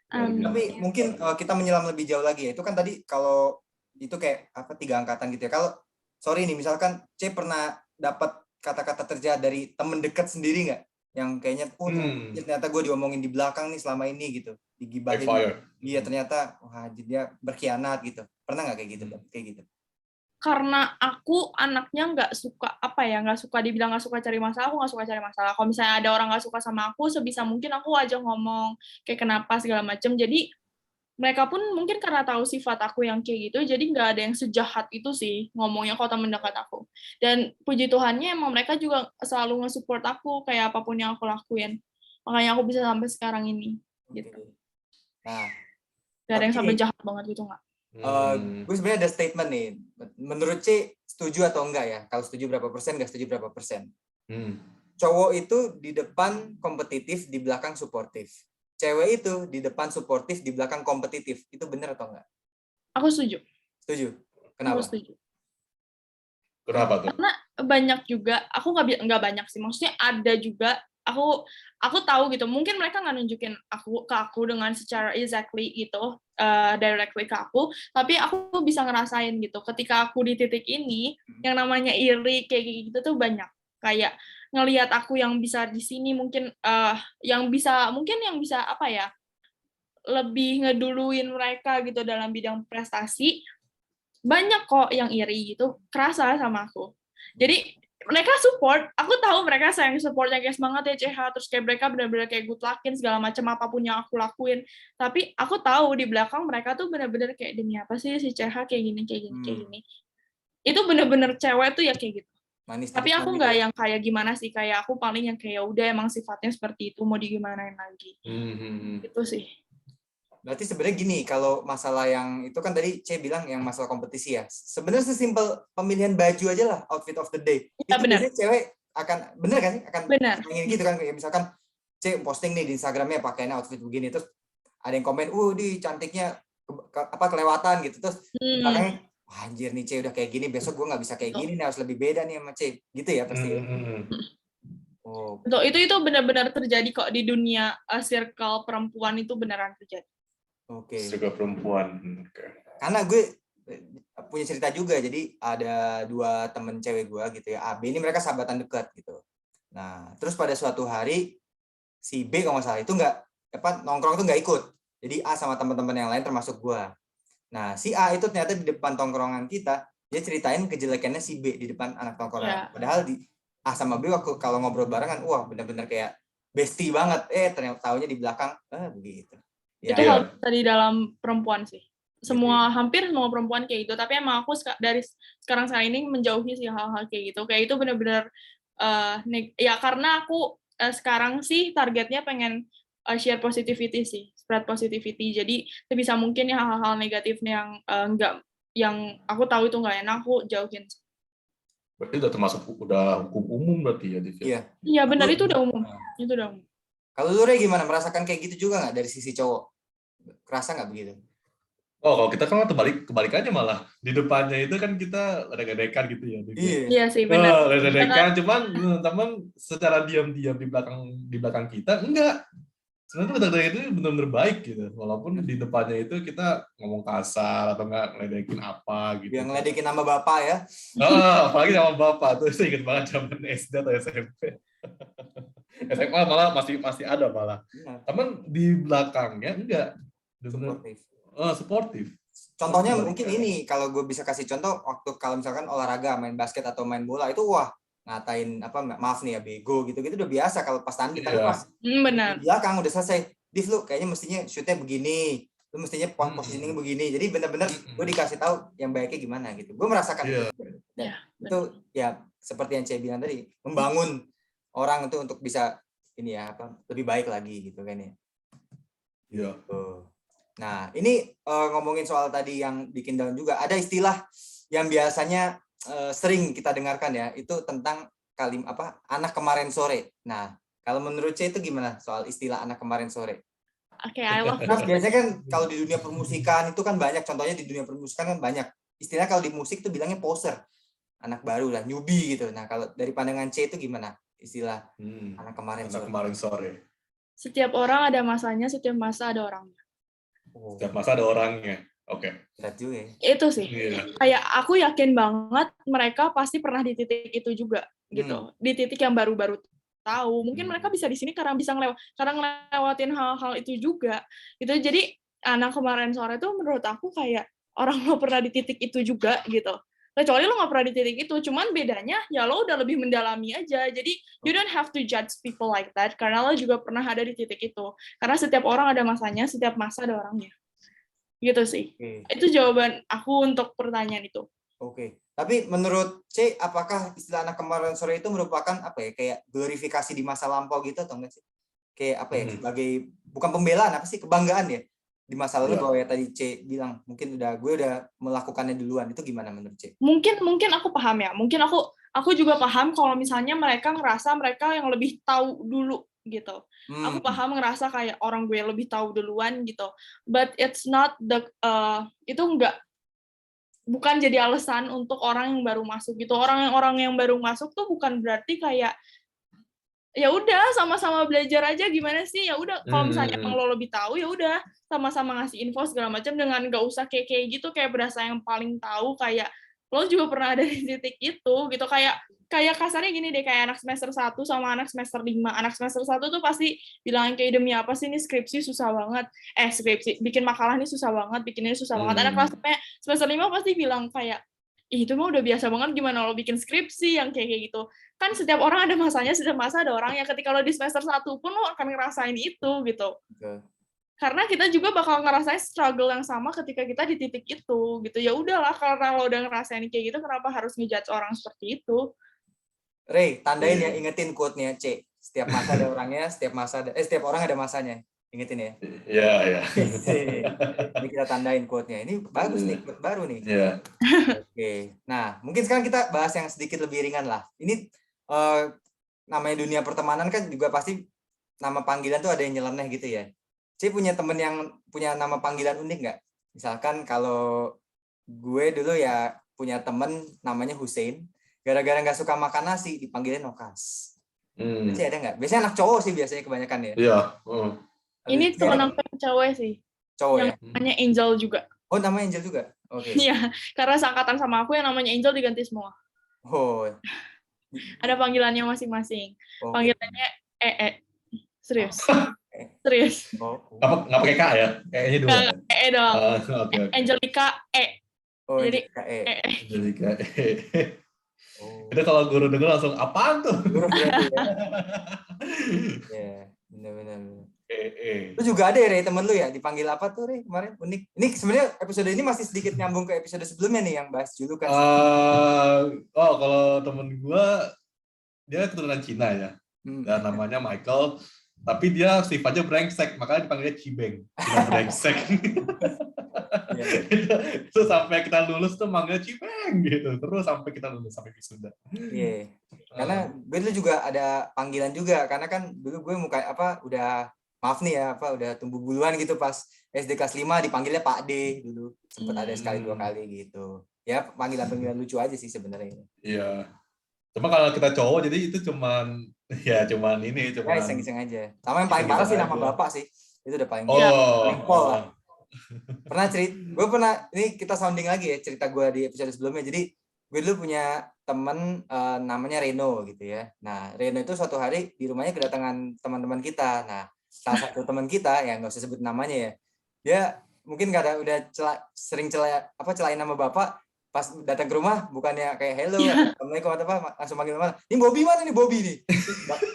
Tapi mungkin kita menyelam lebih jauh lagi ya. Itu kan tadi kalau itu kayak 3 angkatan gitu ya. Kalau sorry nih, misalkan C pernah dapat kata-kata terjahat dari temen dekat sendiri nggak? Yang kayaknya ternyata gue diomongin di belakang nih selama ini gitu, digibahin. Iya, ternyata dia berkhianat gitu. Pernah nggak kayak gitu? Karena aku anaknya nggak suka dibilang nggak suka cari masalah. Aku nggak suka cari masalah. Kalau misalnya ada orang nggak suka sama aku, sebisa mungkin aku aja ngomong kayak kenapa segala macam. Jadi mereka pun mungkin karena tahu sifat aku yang kayak gitu, jadi nggak ada yang sejahat itu sih ngomongnya kalau teman dekat aku. Dan puji Tuhannya emang mereka juga selalu nge-support aku kayak apapun yang aku lakuin. Makanya aku bisa sampai sekarang ini. Gitu. Nah, Gak ada yang tapi sampai nih, jahat banget gitu nggak? gue sebenarnya ada statement nih. Menurut C, setuju atau enggak ya? Kalau setuju berapa persen, nggak setuju berapa persen? Cowok itu di depan kompetitif, di belakang suportif. Cewek itu di depan suportif, di belakang kompetitif. Itu benar atau enggak? Aku setuju. Setuju. Aku Kenapa? setuju. Kenapa tuh? Karena banyak juga, aku nggak banyak sih, maksudnya ada juga, aku tahu gitu, mungkin mereka nggak nunjukin ke aku dengan secara exactly gitu, directly ke aku, tapi aku bisa ngerasain gitu, ketika aku di titik ini, yang namanya iri kayak gitu tuh banyak, kayak ngelihat aku yang bisa di sini mungkin yang bisa apa ya, lebih ngeduluin mereka gitu dalam bidang prestasi, banyak kok yang iri gitu, kerasa sama aku. Jadi mereka support, aku tahu mereka sayang supportnya kayak semangat ya CH, terus kayak mereka benar-benar kayak good luckin segala macam apapun yang aku lakuin. Tapi aku tahu di belakang mereka tuh benar-benar kayak demi apa sih si CH kayak gini kayak gini kayak gini. Itu benar-benar cewek tuh ya kayak gitu. Manis Tapi aku gitu nggak ya? yang kayak gimana sih, kayak aku paling yang kayak udah emang sifatnya seperti itu, mau digimanain lagi. Itu sih. Berarti sebenarnya gini, kalau masalah yang itu kan tadi C bilang yang masalah kompetisi ya. Sebenarnya sesimpel pemilihan baju aja lah, outfit of the day. Ya, Itu benar. biasanya cewek akan, bener kan sih? Akan Benar. ingin gitu kan. Kayak misalkan C posting nih di Instagramnya pakainya outfit begini. Terus ada yang komen, di cantiknya kelewatan gitu. Terus di belakangnya, wah, anjir nih C udah kayak gini, besok gue nggak bisa kayak gini nih, harus lebih beda nih sama C. Gitu ya pasti. Oh. Betul, itu benar-benar terjadi kok di dunia circle perempuan, itu beneran terjadi. Oke. Circle perempuan. Karena gue punya cerita juga, jadi ada 2 temen cewek gue gitu ya, A, B, ini mereka sahabatan dekat gitu. Nah, terus pada suatu hari si B kalau nggak salah itu nongkrong tuh nggak ikut. Jadi A sama teman-teman yang lain termasuk gue. Nah, si A itu ternyata di depan tongkrongan kita, dia ceritain kejelekannya si B di depan anak tongkrongan. Ya. Padahal di A sama B waktu kalau ngobrol barengan, wah benar-benar kayak bestie banget. Ternyata taunya di belakang, begitu. Ya. Itu hal tadi dalam perempuan sih. Hampir semua perempuan kayak gitu. Tapi emang aku dari sekarang ini menjauhi sih hal-hal kayak gitu. Kayak itu benar-benar ya karena aku sekarang sih targetnya pengen share positivity sih, spread positivity. Jadi sebisa mungkin ya hal-hal negatifnya yang yang aku tahu itu nggak enak, aku jauhin. Berarti udah hukum umum berarti ya, Div? Iya benar, itu udah umum. Itu udah umum. Kalau lu Re gimana? Merasakan kayak gitu juga nggak dari sisi cowok? Kerasa nggak begitu? Oh, kalau kita kan kebalikannya malah. Di depannya itu kan kita ada gedekan gitu ya. Iya sih, benar. Gedekan, cuman teman secara diam-diam di belakang kita, enggak. Sebenarnya itu benar-benar baik gitu. Walaupun di depannya itu kita ngomong kasar atau enggak ngeledekin apa gitu. Yang ngeledekin nama bapak ya. Apalagi sama bapak. Tuh saya ingat banget zaman SD atau SMP. SMA malah masih ada malah. Teman di belakangnya enggak. Suportif. Contohnya mungkin ini, kalau gue bisa kasih contoh, waktu kalau misalkan olahraga, main basket atau main bola itu wah ngatain maaf nih ya bego gitu-gitu udah biasa kalau pas tanding. Tapi pas benar. di belakang udah selesai, Div lu kayaknya mestinya shootnya begini, lu mestinya positioning begini. Jadi benar-benar gue dikasih tahu yang baiknya gimana gitu. Gue merasakan itu. Dan itu ya seperti yang saya bilang tadi, membangun orang itu untuk bisa ini ya lebih baik lagi gitu kan ya. Iya. Nah, ini ngomongin soal tadi yang bikin down juga, ada istilah yang biasanya sering kita dengarkan ya, itu tentang anak kemarin sore. Nah, kalau menurut C itu gimana soal istilah anak kemarin sore? Oke, I love that. Biasanya kan kalau di dunia permusikan itu kan banyak, contohnya di dunia permusikan kan banyak. Istilah kalau di musik itu bilangnya poser, anak baru lah, newbie gitu. Nah, kalau dari pandangan C itu gimana istilah anak kemarin sore? Setiap orang ada masanya, setiap masa ada orangnya. Setiap masa ada orangnya. Oke. Itu sih. Kayak aku yakin banget mereka pasti pernah di titik itu juga gitu. Di titik yang baru-baru tahu. Mungkin mereka bisa di sini karena ngelewatin hal-hal itu juga. Gitu. Jadi anak kemarin sore itu menurut aku kayak orang lo pernah di titik itu juga gitu. Kecuali lo nggak pernah di titik itu, cuman bedanya ya lo udah lebih mendalami aja. Jadi you don't have to judge people like that karena lo juga pernah ada di titik itu. Karena setiap orang ada masanya, setiap masa ada orangnya. Gitu sih. Oke. Itu jawaban aku untuk pertanyaan itu. Oke. Tapi menurut C, apakah istilah anak kemarin sore itu merupakan apa ya, kayak glorifikasi di masa lampau gitu atau enggak sih? Kayak apa ya, sebagai bukan pembelaan, apa sih, kebanggaan ya di masa lalu, bahwa ya tadi C bilang mungkin gue udah melakukannya duluan. Itu gimana menurut C? Mungkin aku paham ya. Mungkin aku juga paham kalau misalnya mereka ngerasa mereka yang lebih tahu dulu gitu. Aku paham ngerasa kayak orang gue lebih tahu duluan gitu. But it's not itu bukan jadi alasan untuk orang yang baru masuk gitu. Orang yang baru masuk tuh bukan berarti kayak ya udah sama-sama belajar aja, gimana sih, ya udah kalau misalnya emang lo lebih tahu ya udah sama-sama ngasih info segala macam, dengan nggak usah kayak gitu, kayak berasa yang paling tahu, kayak lo juga pernah ada di titik itu gitu. Kayak kasarnya gini deh, kayak anak semester 1 sama anak semester 5. Anak semester 1 tuh pasti bilang kayak, demi apa sih ini skripsi susah banget, skripsi bikin makalah ini susah banget, bikinnya susah banget. Anak kelas semester 5 pasti bilang kayak, ih itu mah udah biasa banget, gimana lo bikin skripsi yang kayak gitu. Kan setiap orang ada masanya, setiap masa ada orang yang ketika lo di semester 1 pun lo akan ngerasain itu gitu. Karena kita juga bakal ngerasain struggle yang sama ketika kita di titik itu gitu. Ya udahlah, karena lo udah ngerasain kayak gitu, kenapa harus ngejudge orang seperti itu? Ray, tandain ya, ingetin quote-nya C. Setiap masa ada orangnya, setiap orang ada masanya. Ingetin ya. Iya. Ini kita tandain quote-nya. Ini bagus nih, quote baru nih. Iya. Oke. Nah, mungkin sekarang kita bahas yang sedikit lebih ringan lah. Ini namanya dunia pertemanan kan juga pasti nama panggilan tuh ada yang nyeleneh gitu ya. C punya temen yang punya nama panggilan unik nggak? Misalkan kalau gue dulu ya punya temen namanya Hussein. Gara-gara nggak suka makan nasi dipanggilnya Nokas. C ada nggak? Biasanya anak cowok sih biasanya kebanyakan ya. Iya. Ini temen aku yang cewek sih. Cowok yang ya? namanya Angel juga. Oh, namanya Angel juga? Oke. Iya, karena seangkatan sama aku yang namanya Angel diganti semua. Oh. Ada panggilannya masing-masing. Okay. Panggilannya Serius. Serius. Nggak pakai K ya? E-nya dua. Dong. Okay. Angelica Oh, jadi Angelica Itu kalau guru denger langsung, apaan tuh? Guru berarti ya. Ya, benar-benar. Lu juga ada ya, Ray, temen lu ya? Dipanggil apa tuh, Ray, kemarin? Unik. Ini sebenarnya episode ini masih sedikit nyambung ke episode sebelumnya nih, yang bahas julukan. Kalau temen gue, dia keturunan Cina ya. Dan namanya Michael. Tapi dia sifatnya brengsek, makanya dipanggilnya Cibeng. Cina brengsek. Itu sampai kita lulus tuh manggil Cibeng gitu. Terus sampai kita lulus, sampai wisuda. Iya. Karena gue dulu juga ada panggilan juga, karena kan dulu gue udah maaf nih ya, udah tumbuh buluan gitu pas SD kelas 5 dipanggilnya Pak D dulu. Sempat ada sekali 2 kali gitu. Ya, panggilan-panggilan lucu aja sih sebenarnya. Iya. Cuma kalau kita cowok jadi itu cuman ini. Ya, iseng-iseng aja. Sama yang paling parah sih nama bapak sih. Itu udah paling pol lah. Ini kita sounding lagi ya cerita gue di episode sebelumnya. Jadi gue dulu punya teman namanya Reno gitu ya. Nah, Reno itu suatu hari di rumahnya kedatangan teman-teman kita. Nah, salah satu teman kita, ya nggak usah sebut namanya ya, dia mungkin sering celain nama bapak. Pas datang ke rumah bukannya kayak hello, assalamualaikum atau apa, langsung panggil mana? Ini Bobby mana nih, Bobby nih?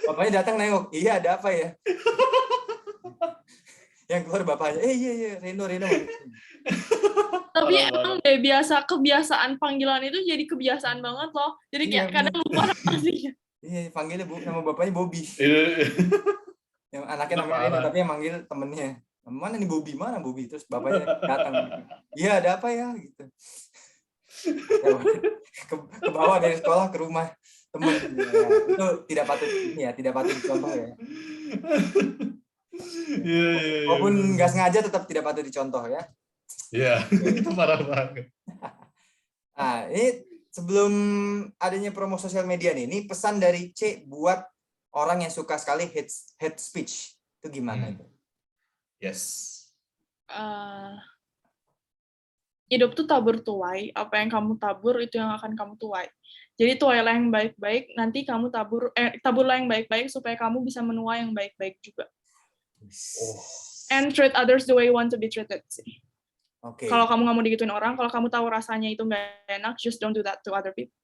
Bapaknya datang nengok, iya ada apa ya? Yang keluar bapaknya, iya Reno. Tapi emang deh kebiasaan panggilan itu jadi kebiasaan banget loh. Jadi kayak kadang lupa namanya. Iya, panggilnya nama bapaknya Bobby. Yang anaknya namanya Reno, tapi yang manggil temennya, mana nih Bobby, mana Bobby? Terus bapaknya datang, iya ada apa ya? Gitu. Ke bawah dari sekolah ke rumah teman. Itu tidak patut dicontoh ya. Walaupun nggak sengaja tetap tidak patut dicontoh ya. Iya, itu parah banget. Nah, ini sebelum adanya promo sosial media nih, ini pesan dari C buat orang yang suka sekali hate speech. Itu gimana itu? Yes. Hidup tuh tabur tuai, apa yang kamu tabur itu yang akan kamu tuai. Jadi tuailah yang baik-baik, nanti kamu taburlah yang baik-baik supaya kamu bisa menuai yang baik-baik juga. And treat others the way you want to be treated sih. Okay. Kalau kamu nggak mau digituin orang, kalau kamu tahu rasanya itu nggak enak, just don't do that to other people.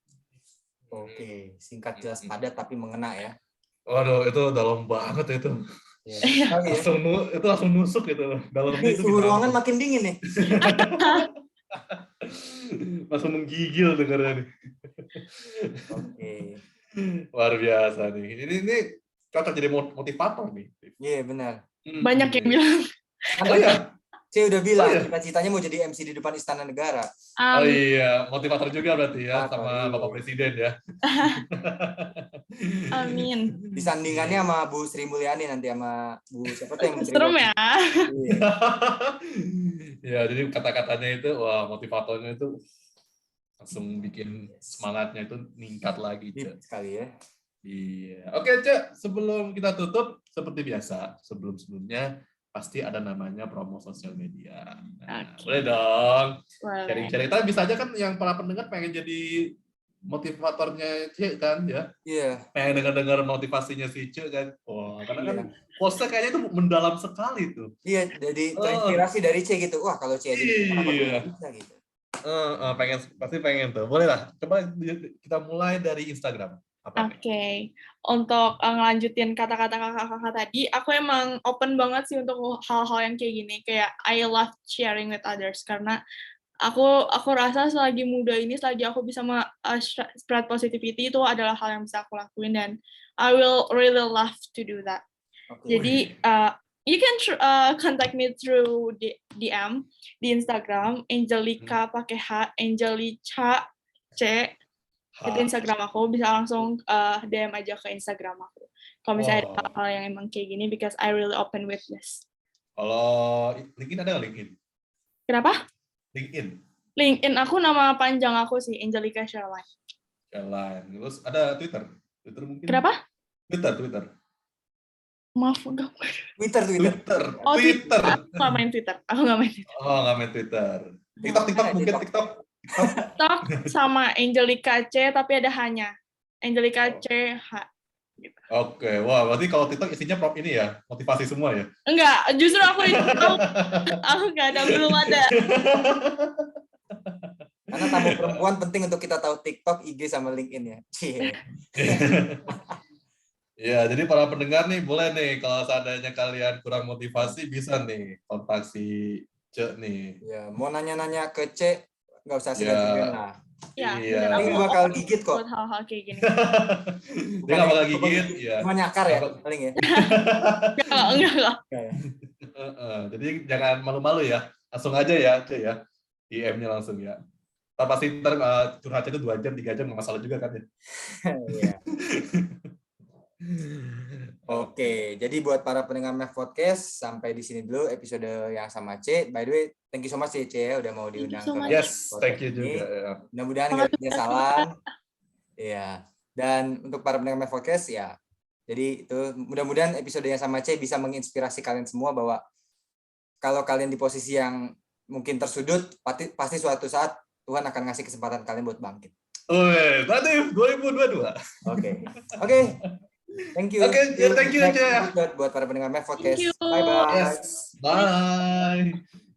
Oke, singkat jelas padat tapi mengena ya. Waduh, itu dalam banget itu. Iya. Oh, iya. Itu langsung nusuk gitu. Dalamnya Ini itu suhu gimana? ruangan makin dingin nih. Langsung menggigil dengarnya nih. Oke. Luar biasa nih. Ini cocok jadi motivator nih. Iya, benar. Banyak yang bilang. Kan Oh tadi iya. saya udah bilang, Oh, iya. cita-citanya mau jadi MC di depan Istana Negara. Oh iya, motivator juga berarti ya Motivator, sama iya. Bapak Presiden ya. Amin. Disandingannya sama Bu Sri Mulyani nanti sama Bu siapa tuh yang Menteri Serem Luar ya. Negeri. Iya. Ya, jadi kata-katanya itu, wah motivatornya itu langsung bikin semangatnya itu meningkat lagi, Deep Cek. sekali ya. Iya. Oke, Cek, sebelum kita tutup, seperti biasa, sebelum-sebelumnya pasti ada namanya promo sosial media. Nah, Oke. boleh dong. Boleh. Sharing-sharing. Tapi bisa aja kan yang para pendengar pengen jadi motivatornya Cek kan ya. Iya. Pengen dengar motivasinya si Cek kan. Wah, karena kan Iya. postnya kayaknya itu mendalam sekali tuh. Iya, jadi terinspirasi dari C gitu. Wah, kalau C aja bisa, kenapa gue Iya. nggak bisa gitu. Pasti pengen tuh. Boleh lah. Coba kita mulai dari Instagram. Apa nih? Oke, untuk ngelanjutin kata-kata kakak-kakak tadi, aku emang open banget sih untuk hal-hal yang kayak gini. Kayak I love sharing with others karena aku rasa selagi muda ini, selagi aku bisa spread positivity itu adalah hal yang bisa aku lakuin dan I will really love to do that. Oke. Jadi you can contact me through DM di Instagram Angelica pakai H, Angelica C. Itu Instagram aku, bisa langsung DM aja ke Instagram aku. Kalau misalnya ada hal yang emang kayak gini, because I really open with this. Kalau LinkedIn ada nggak LinkedIn? Kenapa? LinkedIn aku nama panjang aku sih, Angelica Sherline. Sherline. Terus ada Twitter? Twitter mungkin? Kenapa? Twitter. Maaf, enggak. Twitter. Oh, Twitter. Aku nggak main Twitter. Oh, nggak main Twitter. TikTok mungkin TikTok. TikTok sama Angelica C, tapi ada H-nya. Angelica C, H. Gitu. Oke, wah berarti kalau TikTok isinya ini ya, motivasi semua ya? Enggak, justru aku nggak ada, belum ada. Karena tamu perempuan penting untuk kita tahu TikTok, IG, sama LinkedIn ya. Ya, jadi para pendengar nih boleh nih kalau seandainya kalian kurang motivasi bisa nih kontak si Cek nih. Ya, mau nanya-nanya ke C, nggak usah segan-segan lah. Ya, Iya. Ini bakal gigit kok. Buat hal-hal kayak gini. Dia nggak bakal gigit, ya. Cuma nyakar ya, paling ya. Enggak. Jadi jangan malu-malu ya, langsung aja ya, Cek ya. DM-nya langsung ya. Pasti ntar curhatnya itu 2 jam, 3 jam, nggak masalah juga kan ya. Iya. Oke, jadi buat para pendengar Math Podcast, sampai di sini dulu episode yang sama C. By the way, thank you so much C ya, udah mau diundang so ke Yes, thank you ini. juga. Ya. Mudah-mudahan nggak ada kesalahan. Iya. Dan untuk para pendengar Math Podcast ya, jadi itu mudah-mudahan episode yang sama C bisa menginspirasi kalian semua bahwa kalau kalian di posisi yang mungkin tersudut, pasti suatu saat Tuhan akan ngasih kesempatan kalian buat bangkit. Tadi 2022. Oke. Thank you. Oke, thank you aja. Buat para pendengar Math Podcast. Thank you. Bye-bye. Yes. Bye.